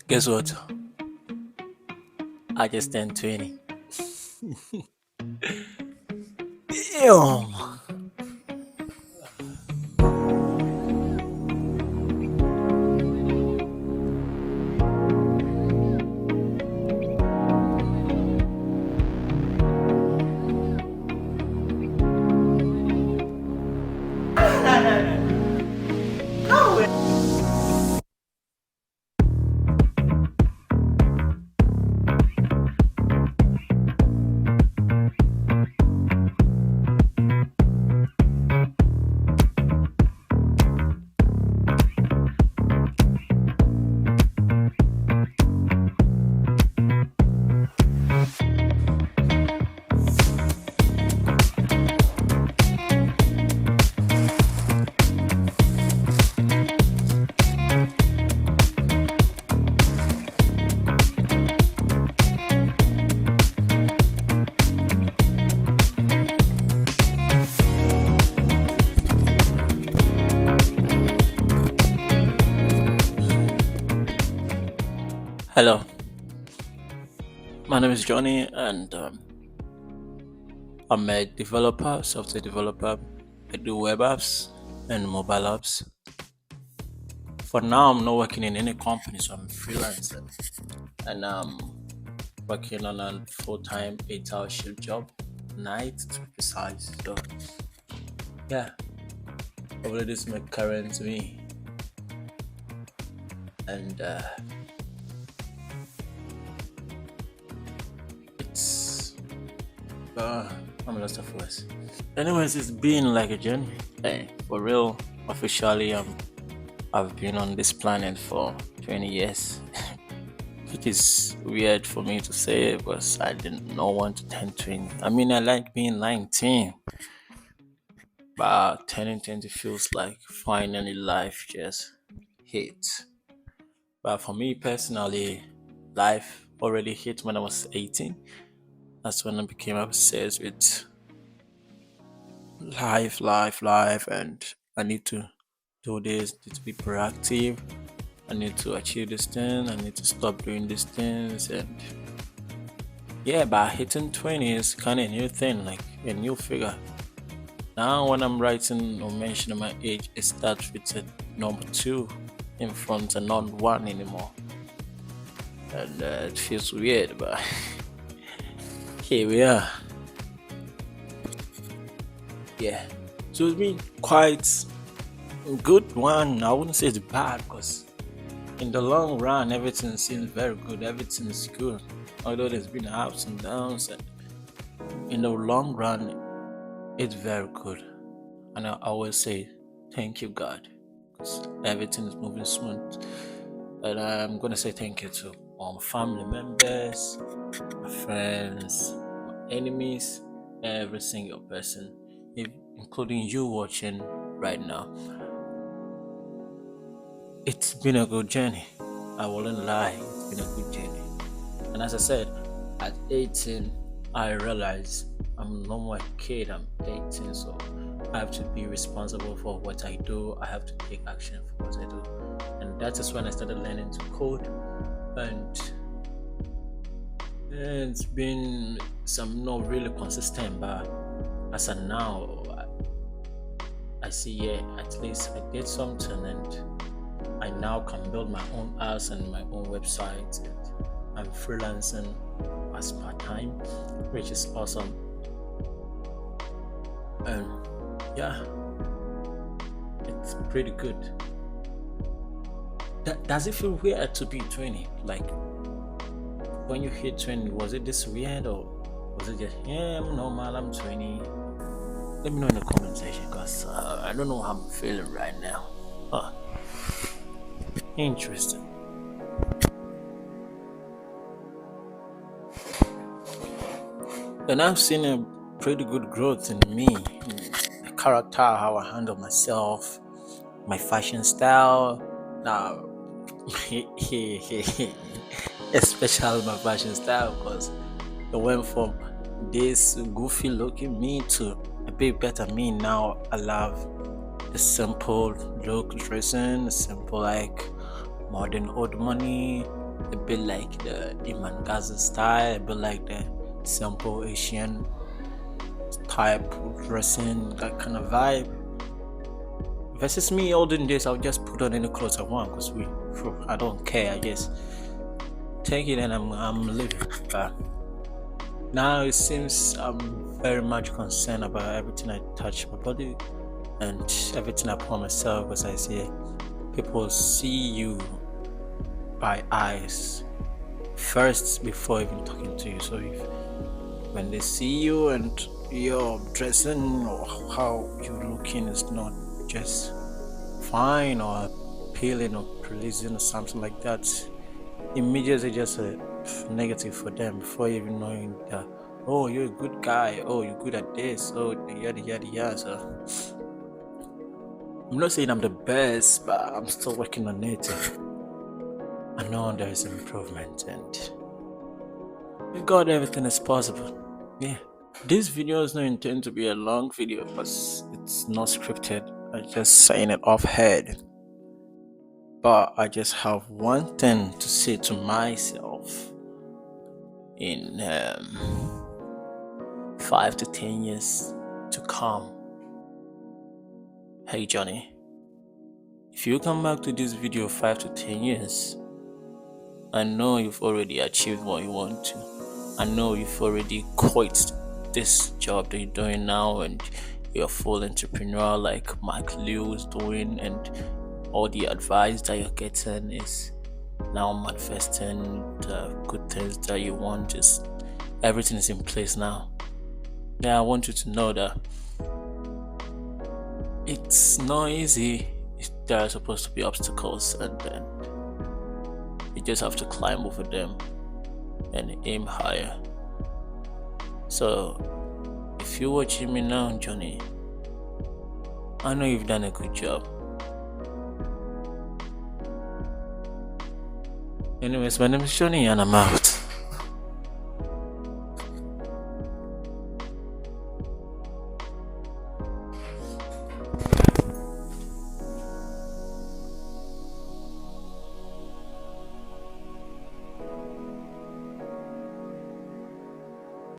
Guess what? I just turned 20. Damn. Hello, my name is Johnny, and I'm a developer, software developer. I do web apps and mobile apps. For now, I'm not working in any company, so I'm freelancing, and working on a full-time 8-hour shift job, night to be precise. So yeah, probably this is my current me, and it's I'm lost of words. Anyways, it's been like a journey. Hey, for real, officially, I've been on this planet for 20 years. It is weird for me to say because I didn't know when to turn 20. I mean, I like being 19, but turning 20 feels like finally life just hit. But for me personally, life already hit when I was 18. That's when I became obsessed with life, and I need to do this, need to be proactive. I need to achieve this thing. I need to stop doing these things, and yeah, but hitting 20 is kind of a new thing, like a new figure. Now, when I'm writing or mentioning my age, it starts with a number two in front and not one anymore, and it feels weird, but here we are. Yeah, so it's been quite a good one. I wouldn't say it's bad because in the long run, everything seems very good. Everything is good, although there's been ups and downs. And in the long run, it's very good. And I always say, thank you, God, because everything is moving smooth. And I'm gonna say thank you to all my family members, my friends, my enemies, every single person, including you watching right now. It's been a good journey. I wouldn't lie, it's been a good journey. And as I said, at 18, I realized I'm no more a kid, I'm 18, so I have to be responsible for what I do. I have to take action for what I do. And that is when I started learning to code. And it's been some not really consistent, but as of now, I see, yeah, at least I did something, and I now can build my own apps and my own website. And I'm freelancing as part time, which is awesome. And yeah, it's pretty good. Does it feel weird to be 20? Like when you hit 20, was it this weird, or was it just, yeah, I'm normal, I'm 20? Let me know in the comment section because I don't know how I'm feeling right now. Huh. Interesting. And I've seen a pretty good growth in me, in the character, how I handle myself, my fashion style. Now, especially my fashion style, because it went from this goofy looking me to a bit better me. Now I love a simple look dressing, a simple like modern old money, a bit like the Iman Gaza style, a bit like the simple Asian type dressing, that kind of vibe. Versus me, olden days, I'll just put on any clothes I want because I don't care. I just take it and I'm living. But now it seems I'm very much concerned about everything I touch my body and everything I put on myself, because I see people see you by eyes first before even talking to you. So when they see you and your dressing or how you're looking is not just fine or appealing or pleasing or something like that, immediately just a negative for them before even knowing that, oh, you're a good guy, oh, you're good at this, oh, yada yada yada. So I'm not saying I'm the best, but I'm still working on it. I know there is improvement, and with God, everything is possible. Yeah. This video is not intended to be a long video because it's not scripted. I'm just saying it off head. But I just have one thing to say to myself in 5 to 10 years to come. Hey Johnny, if you come back to this video 5 to 10 years, I know you've already achieved what you want to. I know you've already quit this job that you're doing now and you're full entrepreneur like Mike Liu is doing, and all the advice that you're getting is now manifesting the good things that you want. Just everything is in place now. Yeah, I want you to know that it's not easy. There are supposed to be obstacles, and then you just have to climb over them and aim higher. So if you're watching me now, Johnny, I know you've done a good job. Anyways, my name is Johnny and I'm out.